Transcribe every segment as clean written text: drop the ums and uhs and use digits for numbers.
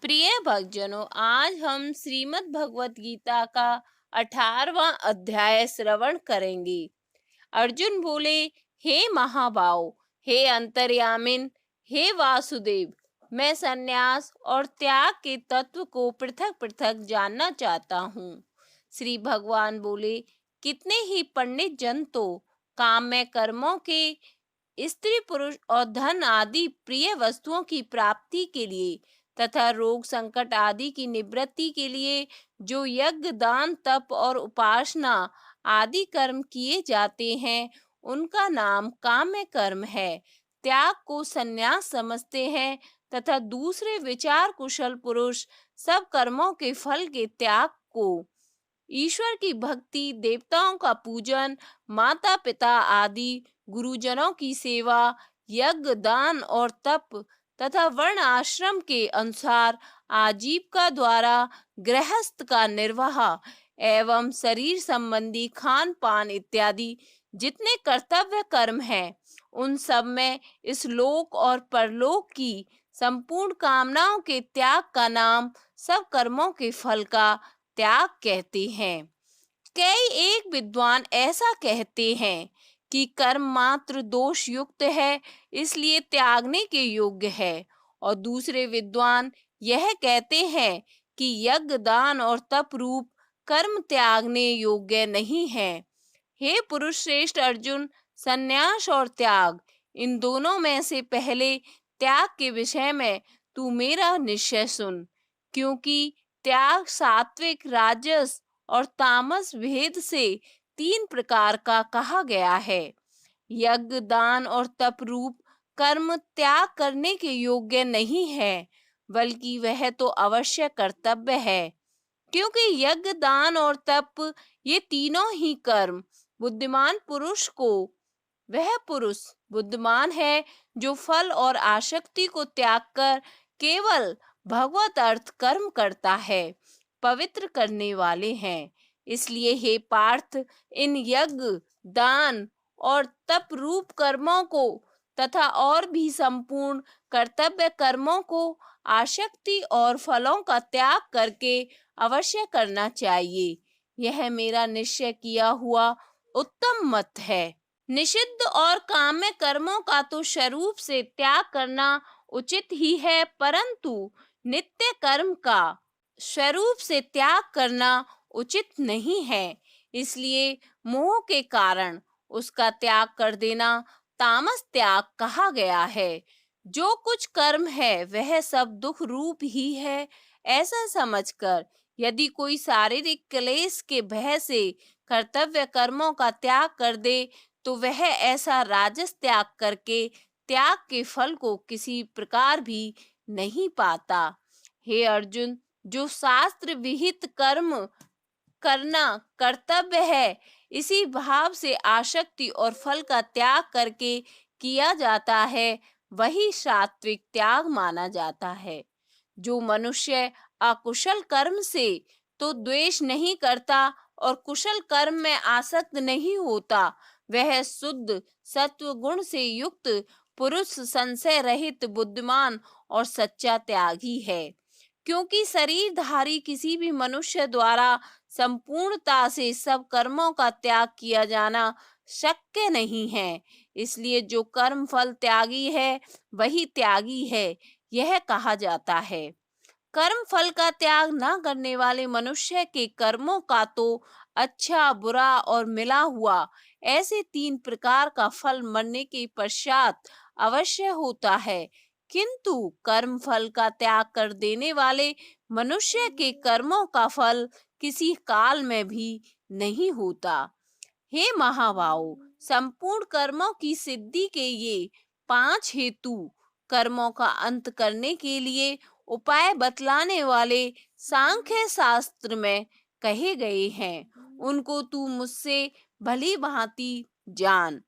प्रिय भक्तजनों, आज हम श्रीमद् भगवत गीता का 18वां अध्याय श्रवण करेंगे। अर्जुन बोले, हे महाबाहो, हे अंतर्यामिन, हे वासुदेव, मैं संन्यास और त्याग के तत्व को पृथक पृथक जानना चाहता हूँ। श्री भगवान बोले, कितने ही पंडित जन तो काम्य कर्मों के, स्त्री पुरुष और धन आदि प्रिय वस्तुओं की प्राप्ति के लिए तथा रोग संकट आदि की निवृत्ति के लिए जो यज्ञ दान तप और उपासना आदि कर्म किए जाते हैं, उनका नाम काम्य कर्म है। त्याग को संन्यास समझते हैं तथा दूसरे विचार कुशल पुरुष सब कर्मों के फल के त्याग को ईश्वर की भक्ति, देवताओं का पूजन, माता पिता आदि गुरुजनों की सेवा, यज्ञ दान और तप तथा वर्ण आश्रम के अनुसार आजीविका द्वारा गृहस्थ का निर्वाह एवं शरीर संबंधी खान पान इत्यादि जितने कर्तव्य कर्म हैं, उन सब में इस लोक और परलोक की संपूर्ण कामनाओं के त्याग का नाम सब कर्मों के फल का त्याग कहते हैं। कई एक विद्वान ऐसा कहते हैं कि कर्म मात्र दोष युक्त है, इसलिए त्यागने के योग्य है, और दूसरे विद्वान यह कहते हैं कि यज्ञ दान और तप रूप कर्म त्यागने योग्य नहीं है। हे पुरुष श्रेष्ठ अर्जुन, संन्यास और त्याग, इन दोनों में से पहले त्याग के विषय में तू मेरा निश्चय सुन, क्योंकि त्याग सात्विक, राजस और तामस भेद से 3 प्रकार का कहा गया है। यज्ञ दान और तप रूप कर्म त्याग करने के योग्य नहीं है, बल्कि वह तो अवश्य कर्तव्य है, क्योंकि यज्ञ दान और तप ये तीनों ही कर्म बुद्धिमान पुरुष को, वह पुरुष बुद्धिमान है जो फल और आसक्ति को त्याग कर केवल भगवत अर्थ कर्म करता है, पवित्र करने वाले हैं। इसलिए हे पार्थ, इन यज्ञ दान और तप रूप कर्मों को तथा और भी संपूर्ण कर्तव्य कर्मों को आसक्ति और फलों का त्याग करके अवश्य करना चाहिए। यह मेरा निश्चय किया हुआ उत्तम मत है। निषिद्ध और काम्य कर्मों का तो स्वरूप से त्याग करना उचित ही है, परंतु नित्य कर्म का स्वरूप से त्याग करना उचित नहीं है। इसलिए मोह के कारण उसका त्याग कर देना तामस त्याग कहा गया है। जो कुछ कर्म है वह सब दुख रूप ही है, ऐसा समझकर यदि कोई शारीरिक क्लेश के भय से कर्तव्य कर्मों का त्याग कर दे, तो वह ऐसा राजस त्याग करके त्याग के फल को किसी प्रकार भी नहीं पाता। हे अर्जुन, जो शास्त्र विहित कर्म करना कर्तव्य है, इसी भाव से आसक्ति और फल का त्याग करके किया जाता है, वही सात्विक त्याग माना जाता है। जो मनुष्य अकुशल कर्म से तो द्वेष नहीं करता और कुशल कर्म में आसक्त नहीं होता, वह शुद्ध सत्व गुण से युक्त पुरुष संशय रहित बुद्धिमान और सच्चा त्यागी है। क्योंकि शरीरधारी किसी भी मनुष्य द्वारा संपूर्णता से सब कर्मों का त्याग किया जाना शक्य नहीं है, इसलिए जो कर्म फल त्यागी है वही त्यागी है, यह कहा जाता है। कर्म फल का त्याग न करने वाले मनुष्य के कर्मों का तो अच्छा, बुरा और मिला हुआ ऐसे 3 प्रकार का फल मरने के पश्चात अवश्य होता है, किंतु कर्म फल का त्याग कर देने वाले मनुष्य के कर्मों का फल किसी काल में भी नहीं होता। हे महाबाहो, संपूर्ण कर्मों की सिद्धि के ये 5 हेतु कर्मों का अंत करने के लिए उपाय बतलाने वाले सांख्य शास्त्र में कहे गए हैं, उनको तू मुझसे भली भांति जान।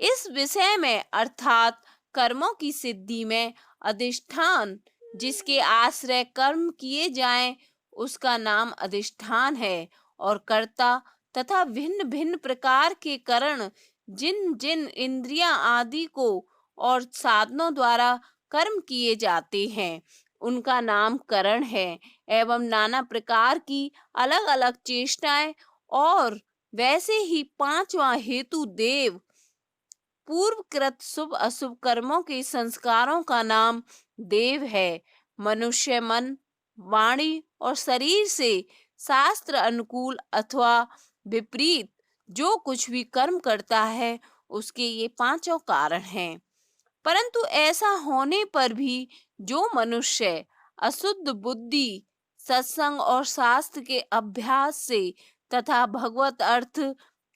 इस विषय में अर्थात कर्मों की सिद्धि में अधिष्ठान जिसके आश्रय कर्म किए जाएं, उसका द्वारा अधिष्ठान है, और कर्ता तथा भिन्न भिन्न प्रकार के कारण जिन जिन इंद्रियां आदि को और साधनों द्वारा कर्म किए जाते हैं, उनका नाम करण है, एवं नाना प्रकार की अलग अलग चेष्टाएं, और वैसे ही पांचवा हेतु देव, पूर्वकृत शुभ अशुभ कर्मों के संस्कारों का नाम देव है। मनुष्य मन, वाणी और शरीर से शास्त्र अनुकूल अथवा विपरीत जो कुछ भी कर्म करता है, उसके ये पांचों कारण हैं। परंतु ऐसा होने पर भी जो मनुष्य अशुद्ध बुद्धि, सत्संग और शास्त्र के अभ्यास से तथा भगवत अर्थ,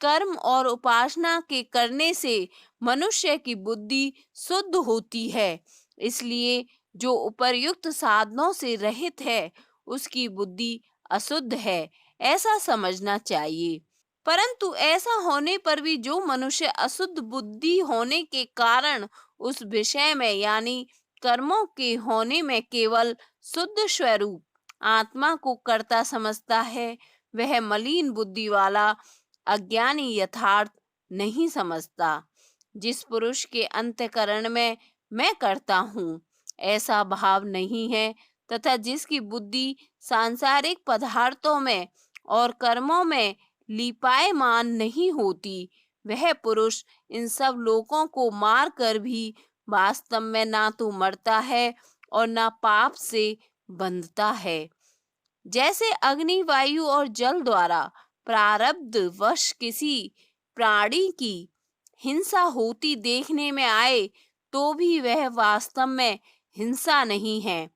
कर्म और उपासना के करने से मनुष्य की बुद्धि शुद्ध होती है, इसलिए जो उपर्युक्त साधनों से रहित है, उसकी बुद्धि अशुद्ध है, ऐसा समझना चाहिए। परंतु ऐसा होने पर भी जो मनुष्य अशुद्ध बुद्धि होने के कारण उस विषय में यानी कर्मों के होने में केवल शुद्ध स्वरूप आत्मा को कर्ता समझता है, वह मलिन बुद्धि वाला अज्ञानी यथार्थ नहीं समझता। जिस पुरुष के अंतःकरण में मैं करता हूँ ऐसा भाव नहीं है, तथा जिसकी बुद्धि सांसारिक पदार्थों में और कर्मों में लिपायमान नहीं होती, वह पुरुष इन सब लोगों को मार कर भी वास्तव में ना तो मरता है और ना पाप से बंधता है। जैसे अग्नि, वायु और जल द्वारा प्रारब्ध वश किसी प्राणी की हिंसा होती देखने में आए, तो भी वह वास्तव में हिंसा नहीं है।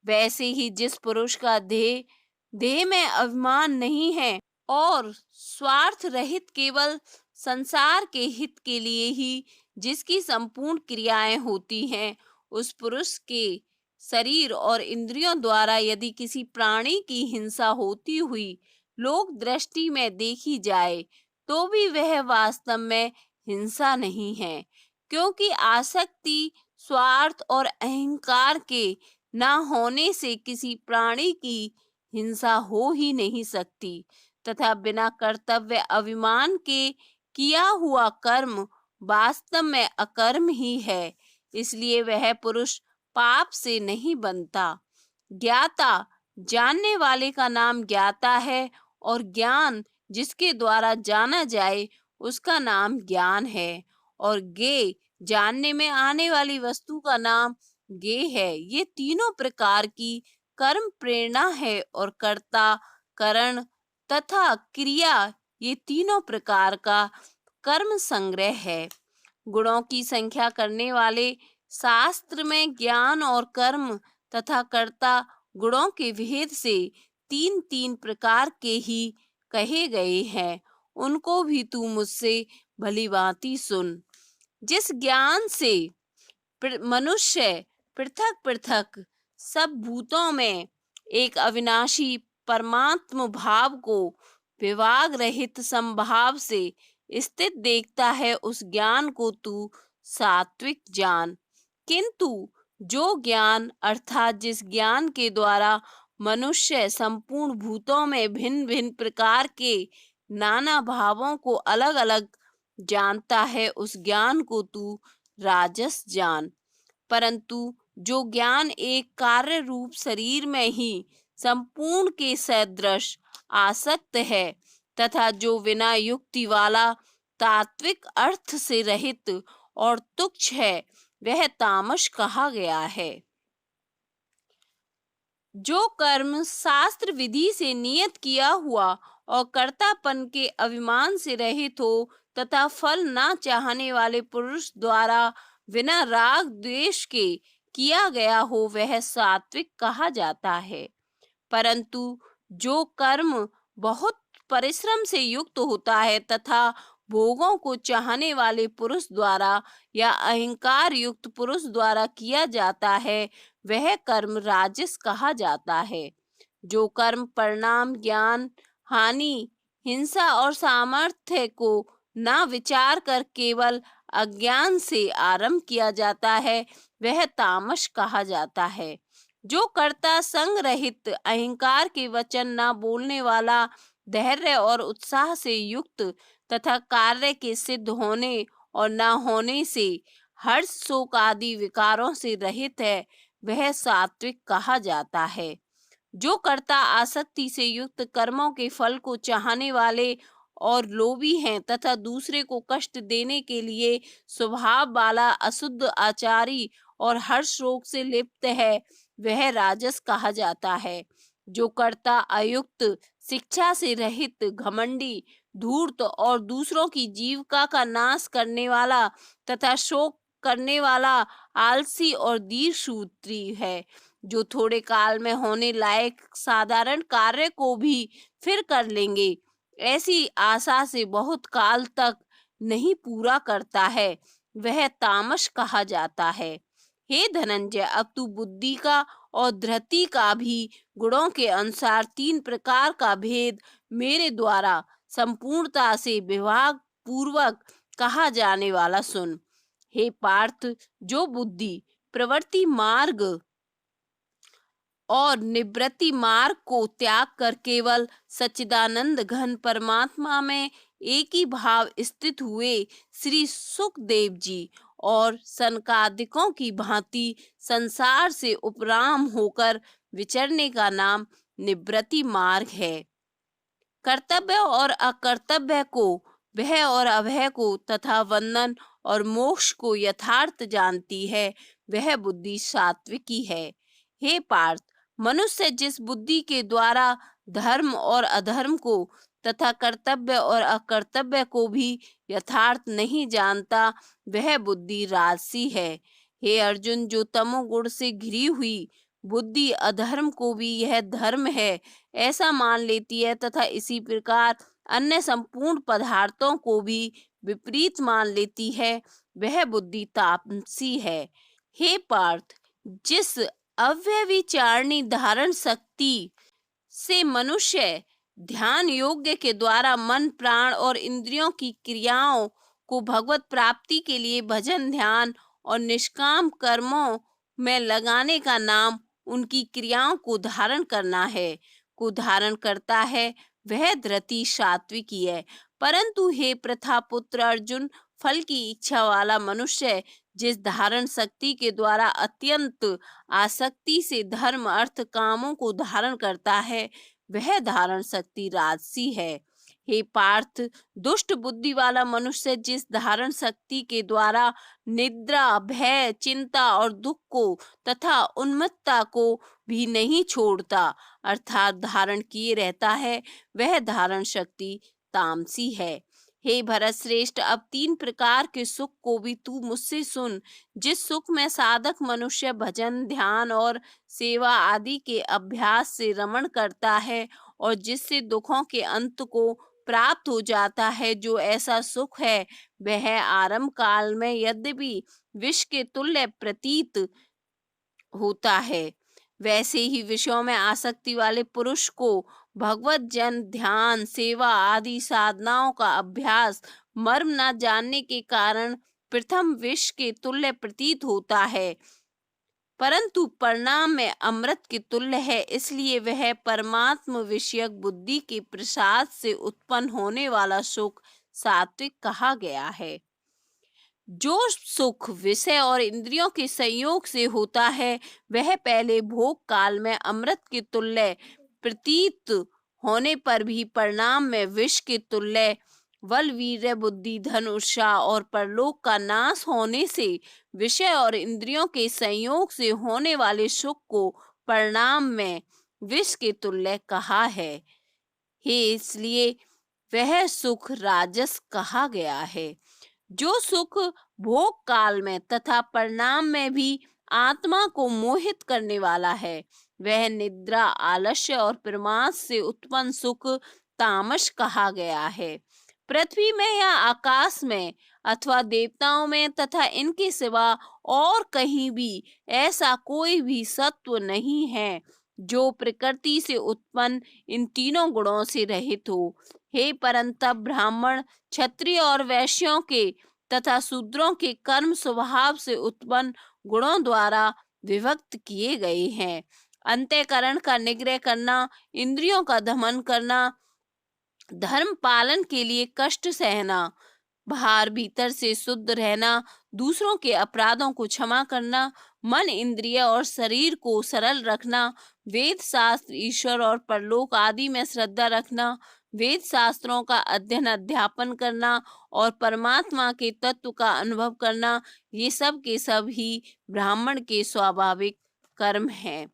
वैसे ही जिस पुरुष का देह देह में अभिमान नहीं है और स्वार्थ रहित केवल संसार के हित के लिए ही जिसकी संपूर्ण क्रियाएं होती हैं, उस पुरुष के शरीर और इंद्रियों द्वारा यदि किसी प्राणी की हिंसा होती हुई लोक दृष्टि में देखी जाए, तो भी वह वास्तव में हिंसा नहीं है, क्योंकि आसक्ति, स्वार्थ और अहंकार के ना होने से किसी प्राणी की हिंसा हो ही नहीं सकती, तथा बिना कर्तव्य अभिमान के किया हुआ कर्म वास्तव में अकर्म ही है, इसलिए वह पुरुष पाप से नहीं बनता। ज्ञाता, जानने वाले का नाम ज्ञाता है, और ज्ञान जिसके द्वारा जाना जाए उसका नाम ज्ञान है, और ज्ञेय, जानने में आने वाली वस्तु का नाम ज्ञेय है। ये तीनों प्रकार की कर्म प्रेरणा है, और कर्ता, करण तथा क्रिया ये तीनों प्रकार का कर्म संग्रह है। गुणों की संख्या करने वाले शास्त्र में ज्ञान और कर्म तथा कर्ता गुणों के भेद से तीन तीन प्रकार के ही कहे गए हैं, उनको भी तू मुझसे भलीभांति सुन। जिस ज्ञान से मनुष्य पृथक पृथक सब भूतों में एक अविनाशी परमात्म भाव को विभाग रहित संभाव से स्थित देखता है, उस ज्ञान को तू सात्विक जान। किंतु जो ज्ञान अर्थात जिस ज्ञान के द्वारा मनुष्य संपूर्ण भूतों में भिन्न भिन्न प्रकार के नाना भावों को अलग अलग जानता है, उस ज्ञान को तू राजस जान। परंतु जो ज्ञान एक कार्य रूप शरीर में ही संपूर्ण के सदृश आसक्त है, तथा जो बिना युक्ति वाला तात्विक अर्थ से रहित और तुच्छ है, वह तामस कहा गया है। जो कर्म शास्त्र विधि से नियत किया हुआ और कर्तापन के अभिमान से रहित हो, तथा फल ना चाहने वाले पुरुष द्वारा बिना राग द्वेष के किया गया हो, वह सात्विक कहा जाता है। परंतु जो कर्म बहुत परिश्रम से युक्त होता है तथा भोगों को चाहने वाले पुरुष द्वारा या अहंकार युक्त पुरुष द्वारा किया जाता है, वह कर्म राजस कहा जाता है। जो कर्म परिणाम, ज्ञान, हानि, हिंसा और सामर्थ्य को ना विचार कर केवल अज्ञान से आरंभ किया जाता है, वह तामस कहा जाता है। जो कर्ता संग रहित, अहंकार के वचन ना बोलने वाला, धैर्य और उत्साह से युक्त तथा कार्य के सिद्ध होने और ना होने से हर्ष शोक आदि विकारों से रहित है, वह सात्विक कहा जाता है। जो कर्ता आसक्ति से युक्त कर्मों के फल को चाहने वाले और लोभी हैं तथा दूसरे को कष्ट देने के लिए स्वभाव वाला अशुद्ध आचारी और हर्ष रोग से लिप्त है, वह राजस कहा जाता है। जो कर्ता अयुक्त, शिक्षा से रहित, घमंडी, धूर्त और दूसरों की जीविका का नाश करने वाला तथा शोक करने वाला आलसी और दीर्घसूत्री है। जो थोड़े काल में होने लायक साधारण कार्य को भी फिर कर लेंगे, ऐसी आशा से बहुत काल तक नहीं पूरा करता है, वह तामस कहा जाता है। हे धनंजय, अब तू बुद्धि का और धृति का भी गुणों के अनुसार 3 प्रकार का भेद मेरे द्वारा संपूर्णता से विभाग पूर्वक कहा जाने वाला सुन। हे पार्थ, जो बुद्धि प्रवृत्ति मार्ग और निवृत्ति मार्ग को त्याग कर केवल सच्चिदानंद घन परमात्मा में एक ही भाव स्थित हुए श्री सुखदेव जी और सनकादिकों की भांति संसार से उपराम होकर विचरने का नाम निवृत्ति मार्ग है। कर्तव्य और अकर्तव्य को, भय और अभय को तथा वंदन और मोक्ष को यथार्थ जानती है, वह बुद्धि सात्विकी है। हे पार्थ, मनुष्य जिस बुद्धि के द्वारा धर्म और अधर्म को तथा कर्तव्य और अकर्तव्य को भी यथार्थ नहीं जानता, वह बुद्धि राजसी है। हे अर्जुन, जो तमोगुण से घिरी हुई बुद्धि अधर्म को भी यह धर्म है ऐसा मान लेती है तथा इसी प्रकार अन्य संपूर्ण पदार्थों को भी विपरीत मान लेती है, वह बुद्धि तामसी है। हे पार्थ, जिस अव्यभिचारिणी धारण शक्ति से मनुष्य ध्यान योग्य के द्वारा मन, प्राण और इंद्रियों की क्रियाओं को भगवत प्राप्ति के लिए भजन, ध्यान और निष्काम कर्मों में लगाने का नाम उनकी क्रियाओं को धारण करना है, को धारण करता है, वह धृति सात्विकी है। परंतु हे प्रथा पुत्र अर्जुन, फल की इच्छा वाला मनुष्य जिस धारण शक्ति के द्वारा अत्यंत आसक्ति से धर्म, अर्थ, कामों को धारण करता है, वह धारण शक्ति राजसी है। हे पार्थ, दुष्ट बुद्धि वाला मनुष्य जिस धारण शक्ति के द्वारा निद्रा, भय, चिंता और दुख को तथा उन्मत्तता को भी नहीं छोड़ता अर्थात धारण किए रहता है, वह धारण शक्ति तामसी है। हे भरत श्रेष्ठ, अब 3 प्रकार के सुख को भी तू मुझसे सुन। जिस सुख में साधक मनुष्य भजन, ध्यान और सेवा आदि के अभ्यास से रमण करता है और जिससे दुखों के अंत को प्राप्त हो जाता है, जो ऐसा सुख है वह आरंभ काल में यद्यपि विष के तुल्य प्रतीत होता है, वैसे ही विषयों में आसक्ति वाले पुरुष को भगवत जन, ध्यान, सेवा आदि साधनाओं का अभ्यास मर्म न जानने के कारण प्रथम विष के तुल्य प्रतीत होता है, परंतु परिणाम में अमृत के तुल्य है। इसलिए वह परमात्म विषयक बुद्धि के प्रसाद से उत्पन्न होने वाला सुख सात्विक कहा गया है। जो सुख विषय और इंद्रियों के संयोग से होता है, वह पहले भोग काल में अमृत के तुल्य प्रतीत होने पर भी परिणाम में विष के तुल्य बल, वीर्य, बुद्धि, धन, उत्साह और परलोक का नाश होने से विषय और इंद्रियों के संयोग से होने वाले सुख को परिणाम में विष के तुल्य कहा है। इसलिए वह सुख राजस कहा गया है। जो सुख भोग काल में तथा परिणाम में भी आत्मा को मोहित करने वाला है, वह निद्रा, आलस्य और प्रमाद से उत्पन्न सुख तामस कहा गया है। पृथ्वी में या आकाश में अथवा देवताओं में तथा इनके सिवा और कहीं भी ऐसा कोई भी सत्व नहीं है जो प्रकृति से उत्पन्न इन तीनों गुणों से रहित हो। हे परंतप, ब्राह्मण, क्षत्रिय और वैश्यों के तथा शूद्रों के कर्म स्वभाव से उत्पन्न गुणों द्वारा विभक्त किए गए हैं। अंतःकरण का निग्रह करना, इंद्रियों का दमन करना, धर्म पालन के लिए कष्ट सहना, बाहर भीतर से शुद्ध रहना, दूसरों के अपराधों को क्षमा करना, मन, इंद्रिय और शरीर को सरल रखना, वेद शास्त्र, ईश्वर और परलोक आदि में श्रद्धा रखना, वेद शास्त्रों का अध्ययन अध्यापन करना और परमात्मा के तत्व का अनुभव करना, ये सब के सब ही ब्राह्मण के स्वाभाविक कर्म हैं।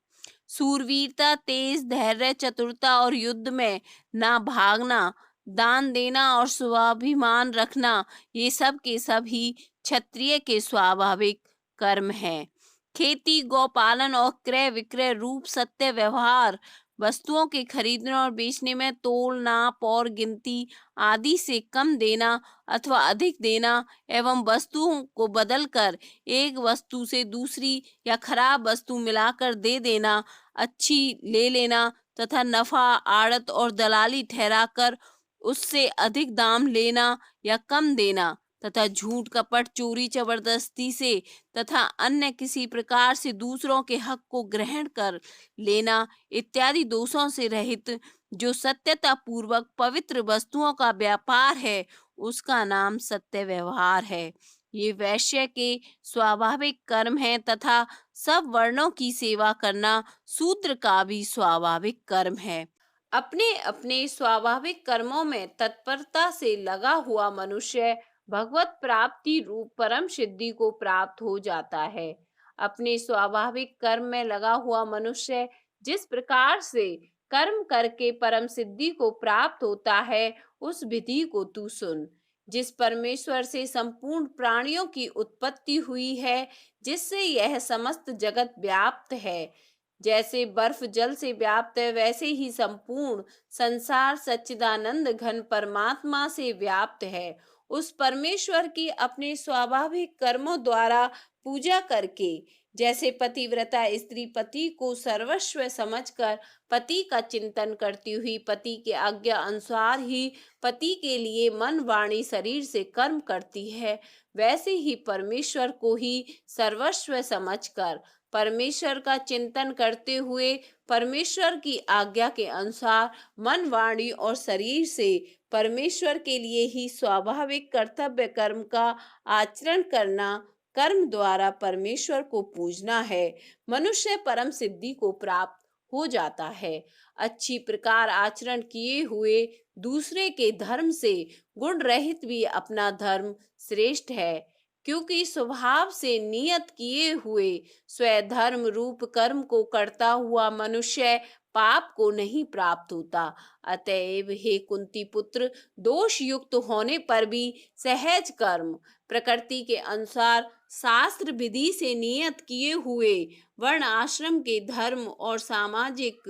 सूरवीरता, तेज, धैर्य, चतुरता और युद्ध में ना भागना, दान देना और स्वाभिमान रखना, ये सब के सब ही क्षत्रिय के स्वाभाविक कर्म हैं। खेती, गौपालन और क्रय विक्रय रूप सत्य व्यवहार, वस्तुओं के खरीदने और बेचने में तोल, नाप और गिनती आदि से कम देना अथवा अधिक देना, एवं वस्तुओं को बदलकर एक वस्तु से दूसरी या खराब वस्तु मिलाकर दे देना, अच्छी ले लेना तथा नफा, आड़त और दलाली ठहराकर उससे अधिक दाम लेना या कम देना, तथा झूठ, कपट, चोरी, जबरदस्ती से तथा अन्य किसी प्रकार से दूसरों के हक को ग्रहण कर लेना इत्यादि दोषों से रहित जो सत्यता पूर्वक पवित्र वस्तुओं का व्यापार है, उसका नाम सत्य व्यवहार है। ये वैश्य के स्वाभाविक कर्म है तथा सब वर्णों की सेवा करना शूद्र का भी स्वाभाविक कर्म है। अपने अपने स्वाभाविक कर्मों में तत्परता से लगा हुआ मनुष्य भगवत प्राप्ति रूप परम सिद्धि को प्राप्त हो जाता है। अपने स्वाभाविक कर्म में लगा हुआ मनुष्य जिस प्रकार से कर्म करके परम सिद्धि को प्राप्त होता है, उस विधि को तू सुन। जिस परमेश्वर से संपूर्ण प्राणियों की उत्पत्ति हुई है, जिससे यह समस्त जगत व्याप्त है, जैसे बर्फ जल से व्याप्त है, वैसे ही संपूर्ण संसार सच्चिदानंद घन परमात्मा से व्याप्त है। उस परमेश्वर की अपने स्वाभाविक कर्मों द्वारा पूजा करके, जैसे पतिव्रता स्त्री पति को सर्वस्व समझकर पति का चिंतन करती हुई पति के आज्ञा अनुसार ही पति के लिए मन, वाणी, शरीर से कर्म करती है, वैसे ही परमेश्वर को ही सर्वस्व समझकर परमेश्वर का चिंतन करते हुए परमेश्वर की आज्ञा के अनुसार मन, वाणी और शरीर से परमेश्वर के लिए ही स्वाभाविक कर्तव्य कर्म का आचरण करना, कर्म द्वारा परमेश्वर को पूजना है। मनुष्य परम सिद्धि को प्राप्त हो जाता है। अच्छी प्रकार आचरण किए हुए दूसरे के धर्म से गुण रहित भी अपना धर्म श्रेष्ठ है, क्योंकि स्वभाव से नियत किए हुए स्वधर्म रूप कर्म को करता हुआ मनुष्य पाप को नहीं प्राप्त होता। अतएव हे कुंती पुत्र, दोष युक्त होने पर भी सहज कर्म, प्रकृति के अनुसार शास्त्र विधि से नियत किए हुए वर्ण आश्रम के धर्म और सामाजिक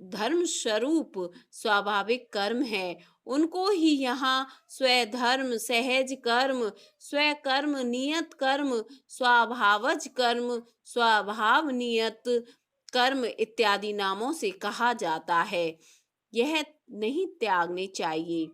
धर्म स्वरूप स्वाभाविक कर्म है, उनको ही यहाँ स्वधर्म, सहज कर्म, स्वकर्म, नियत कर्म, स्वभावज कर्म, स्वभाव नियत कर्म इत्यादि नामों से कहा जाता है। यह नहीं त्यागने चाहिए,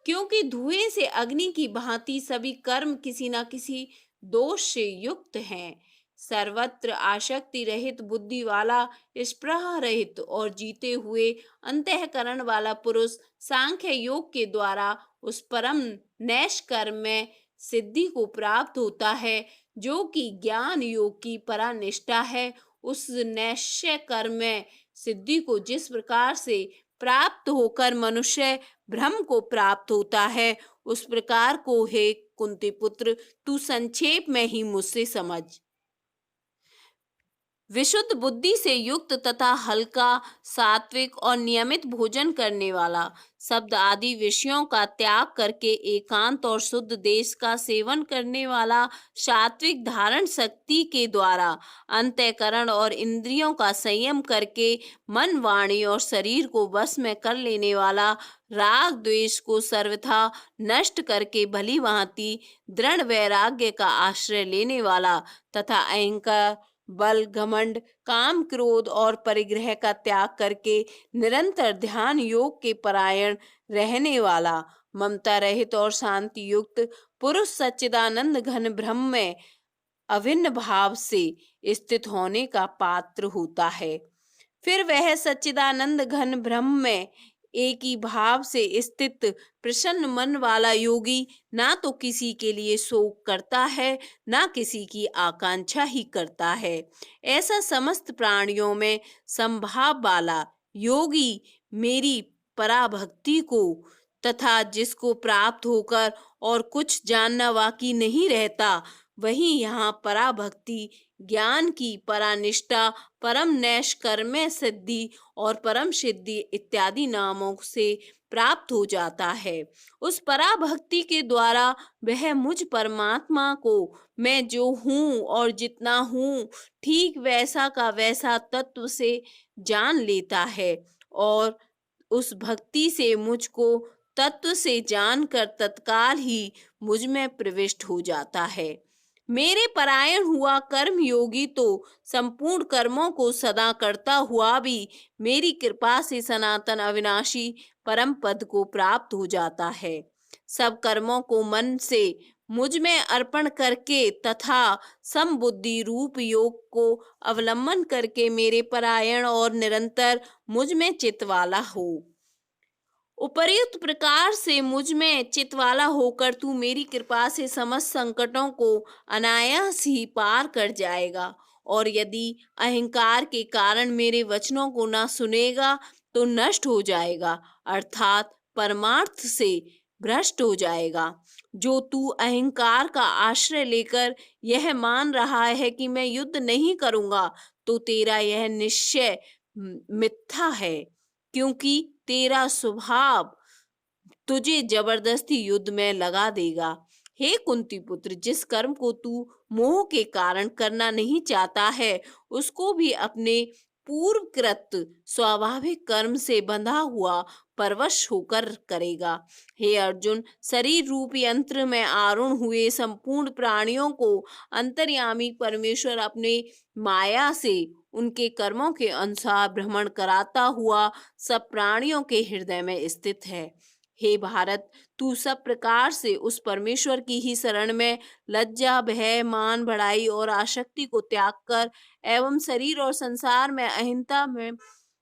क्योंकि धुएं से अग्नि की भांति सभी कर्म किसी न किसी दोष से युक्त हैं। सर्वत्र आसक्ति रहित बुद्धि वाला, स्पृहा रहित और जीते हुए अंतःकरण वाला पुरुष सांख्य योग के द्वारा उस परम नैष्कर्म में सिद्धि को प्राप्त होता है, जो कि ज्ञान योग की परानिष्ठा है। उस नैष्य कर्म में सिद्धि को जिस प्रकार से प्राप्त होकर मनुष्य ब्रह्म को प्राप्त होता है, उस प्रकार को हे कुंती पुत्र, तू संक्षेप में ही मुझसे समझ। विशुद्ध बुद्धि से युक्त तथा हल्का, सात्विक और नियमित भोजन करने वाला, शब्द आदि विषयों का त्याग करके एकांत और शुद्ध देश का सेवन करने वाला, सात्विक धारण शक्ति के द्वारा अंतःकरण और इंद्रियों का संयम करके मन, वाणी और शरीर को वश में कर लेने वाला, राग द्वेष को सर्वथा नष्ट करके भली भांति दृढ़ वैराग्य का आश्रय लेने वाला तथा अहंकार, बल, घमंड, काम, क्रोध और परिग्रह का त्याग करके निरंतर ध्यान योग के परायण रहने वाला, ममता रहित और शांति युक्त पुरुष सच्चिदानंद घन ब्रह्म में अभिन्न भाव से स्थित होने का पात्र होता है। फिर वह सच्चिदानंद घन ब्रह्म में एक ही भाव से स्थित प्रसन्न मन वाला योगी ना तो किसी के लिए शोक करता है, ना किसी की आकांक्षा ही करता है। ऐसा समस्त प्राणियों में संभाव वाला योगी मेरी पराभक्ति को तथा जिसको प्राप्त होकर और कुछ जानना बाकी नहीं रहता, वही यहाँ पराभक्ति, ज्ञान की परानिष्ठा, परम नैष्कर्म्य सिद्धि और परम सिद्धि इत्यादि नामों से प्राप्त हो जाता है। उस पराभक्ति के द्वारा वह मुझ परमात्मा को मैं जो हूँ और जितना हूँ ठीक वैसा का वैसा तत्व से जान लेता है और उस भक्ति से मुझको तत्व से जानकर तत्काल ही मुझ में प्रविष्ट हो जाता है। मेरे परायण हुआ कर्म योगी तो संपूर्ण कर्मों को सदा करता हुआ भी मेरी कृपा से सनातन अविनाशी परम पद को प्राप्त हो जाता है। सब कर्मों को मन से मुझ में अर्पण करके तथा समबुद्धि रूप योग को अवलंबन करके मेरे परायण और निरंतर मुझ में चित्त वाला हो। उपर्युक्त प्रकार से मुझ में चित वाला होकर तू मेरी कृपा से समस्त संकटों को अनायास ही पार कर जाएगा। और यदि अहंकार के कारण मेरे वचनों को ना सुनेगा तो नष्ट हो जाएगा, अर्थात परमार्थ से भ्रष्ट हो जाएगा। जो तू अहंकार का आश्रय लेकर यह मान रहा है कि मैं युद्ध नहीं करूंगा, तो तेरा यह निश्चय मिथ्या है, क्योंकि तेरा स्वभाव तुझे जबरदस्ती युद्ध में लगा देगा। हे कुंती पुत्र, जिस कर्म को तू मोह के कारण करना नहीं चाहता है, उसको भी अपने पूर्वकृत स्वाभाविक कर्म से बंधा हुआ परवश होकर करेगा। हे अर्जुन, शरीर रूप यंत्र में आरूढ़ हुए संपूर्ण प्राणियों को अंतर्यामी परमेश्वर अपने माया से उनके कर्मों के अनुसार भ्रमण कराता हुआ सब प्राणियों के हृदय में स्थित है। हे भारत, तू सब प्रकार से उस परमेश्वर की ही शरण में लज्जा, भय, मान, बढ़ाई और आसक्ति को त्याग कर एवं शरीर और संसार में अहिंसा में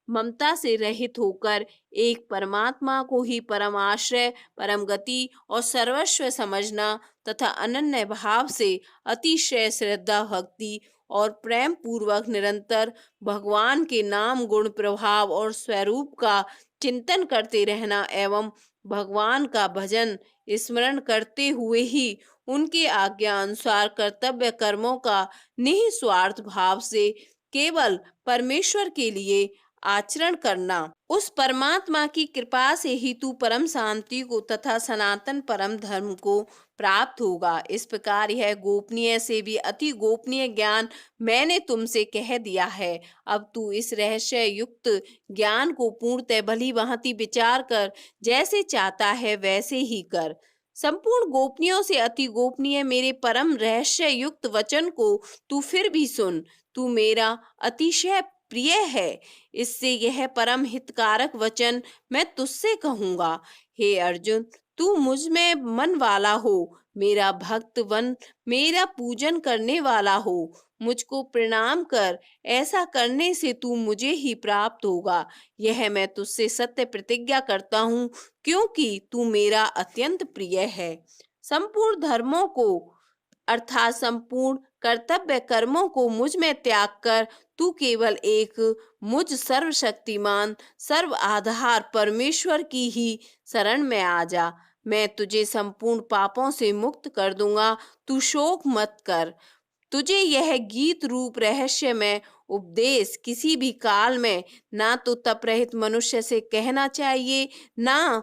ममता से रहित होकर एक परमात्मा को ही परम आश्रय, परम गति और सर्वस्व समझना तथा अनन्य भाव से अतिशय श्रद्धा, भक्ति और प्रेम पूर्वक निरंतर भगवान के नाम, गुण, प्रभाव और स्वरूप का चिंतन करते रहना एवं भगवान का भजन स्मरण करते हुए ही उनके आज्ञा अनुसार कर्तव्य कर्मों का निस्वार्थ भाव से केवल परमेश्वर के लिए आचरण करना। उस परमात्मा की कृपा से ही तू परम शांति को तथा सनातन परम धर्म को प्राप्त होगा। इस प्रकार यह गोपनीय से भी अति गोपनीय ज्ञान मैंने तुमसे कह दिया है। अब तू इस रहस्य युक्त ज्ञान को पूर्णतः भली भांति विचार कर जैसे चाहता है वैसे ही कर। संपूर्ण गोपनीयों से अति गोपनीय मेरे परम रहस्य युक्त वचन को तू फिर भी सुन। तू मेरा अतिशय प्रिय है, इससे यह परम हितकारक वचन मैं तुझसे कहूंगा। हे अर्जुन, तू मुझ में मन वाला हो, मेरा भक्त बन मेरा पूजन करने वाला हो, मुझको प्रणाम कर। ऐसा करने से तू मुझे ही प्राप्त होगा, यह मैं तुझसे सत्य प्रतिज्ञा करता हूँ, क्योंकि तू मेरा अत्यंत प्रिय है। संपूर्ण धर्मों को अर्थात संपूर्ण कर्तव्य कर्मों को मुझ में त्याग कर तू केवल एक मुझ सर्वशक्तिमान सर्व आधार परमेश्वर की ही शरण में आ जा। मैं तुझे संपूर्ण पापों से मुक्त कर दूंगा, तू शोक मत कर। तुझे यह गीत रूप रहस्य में उपदेश किसी भी काल में ना तो तप रहित मनुष्य से कहना चाहिए, ना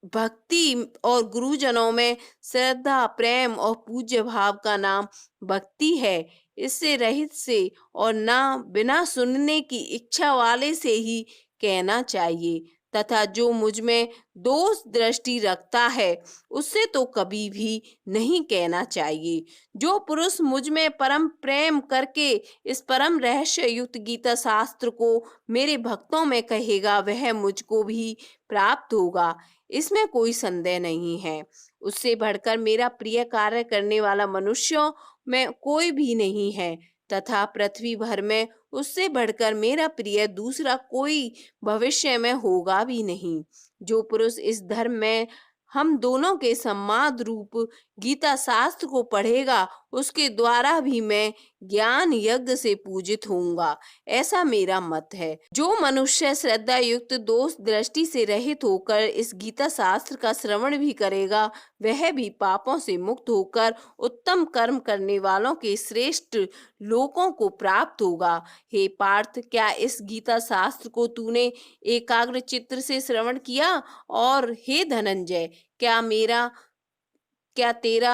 भक्ति और गुरुजनों में श्रद्धा, प्रेम और पूज्य भाव का नाम भक्ति है। इससे रहित से और ना बिना सुनने की इच्छा वाले से ही कहना चाहिए, तथा जो मुझ में दोष दृष्टि रखता है उससे तो कभी भी नहीं कहना चाहिए। जो पुरुष मुझ में परम प्रेम करके इस परम रहस्य युक्त गीता शास्त्र को मेरे भक्तों में कहेगा, वह मुझको भी प्राप्त होगा, इसमें कोई संदेह नहीं है। उससे बढ़कर मेरा प्रिय कार्य करने वाला मनुष्यों में कोई भी नहीं है, तथा पृथ्वी भर में उससे बढ़कर मेरा प्रिय दूसरा कोई भविष्य में होगा भी नहीं। जो पुरुष इस धर्म में हम दोनों के सम्माद रूप गीता शास्त्र को पढ़ेगा, उसके द्वारा भी मैं ज्ञान यज्ञ से पूजित होऊंगा, ऐसा मेरा मत है। जो मनुष्य श्रद्धा युक्त दोष दृष्टि से रहित होकर इस गीता शास्त्र का श्रवण भी करेगा, वह भी पापों से मुक्त होकर उत्तम कर्म करने वालों के श्रेष्ठ लोकों को प्राप्त होगा। हे पार्थ, क्या इस गीता शास्त्र को तूने एकाग्र चित्त से श्रवण किया? और हे धनंजय, क्या तेरा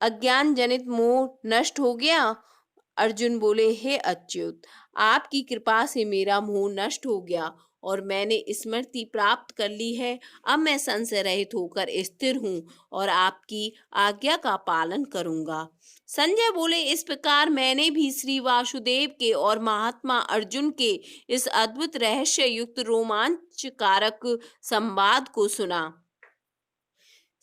अज्ञान जनित मोह नष्ट हो गया? अर्जुन बोले, हे अच्युत, आपकी कृपा से मेरा मोह नष्ट हो गया और मैंने स्मृति प्राप्त कर ली है। अब मैं संशय रहित होकर स्थिर हूँ और आपकी आज्ञा का पालन करूंगा। संजय बोले, इस प्रकार मैंने भी श्री वासुदेव के और महात्मा अर्जुन के इस अद्भुत रहस्य युक्त रोमांचकारक संवाद को सुना।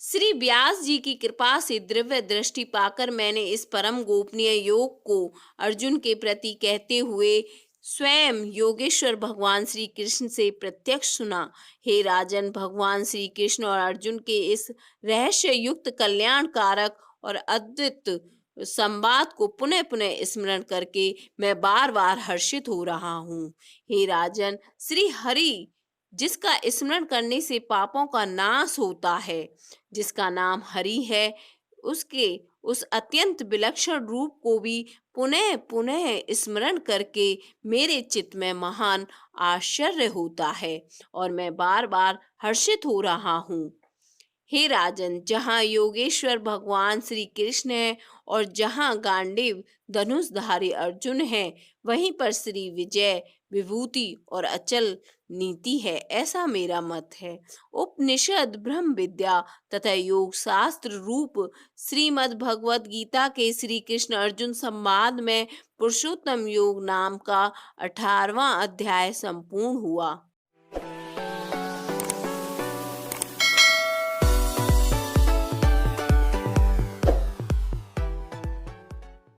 श्री व्यास जी की कृपा से दिव्य दृष्टि पाकर मैंने इस परम गोपनीय योग को अर्जुन के प्रति कहते हुए स्वयं योगेश्वर भगवान श्री कृष्ण से प्रत्यक्ष सुना। हे राजन, भगवान श्री कृष्ण और अर्जुन के इस रहस्य युक्त कल्याणकारक और अद्भुत संवाद को पुनः पुनः स्मरण करके मैं बार बार हर्षित हो रहा हूँ। हे राजन, श्री हरि जिसका स्मरण करने से पापों का नाश होता है, जिसका नाम हरि है, उसके उस अत्यंत विलक्षण रूप को भी पुनः पुनः स्मरण करके मेरे चित्त में महान आश्चर्य होता है और मैं बार बार हर्षित हो रहा हूँ। हे राजन, जहाँ योगेश्वर भगवान श्री कृष्ण है और जहाँ गांडीव धनुषधारी अर्जुन है, वहीं पर श्री विजय विभूति और अचल नीति है, ऐसा मेरा मत है। उपनिषद, ब्रह्म विद्या तथा योग शास्त्र रूप श्रीमद् भगवत गीता के श्री कृष्ण अर्जुन संवाद में पुरुषोत्तम योग नाम का 18वां अध्याय संपूर्ण हुआ।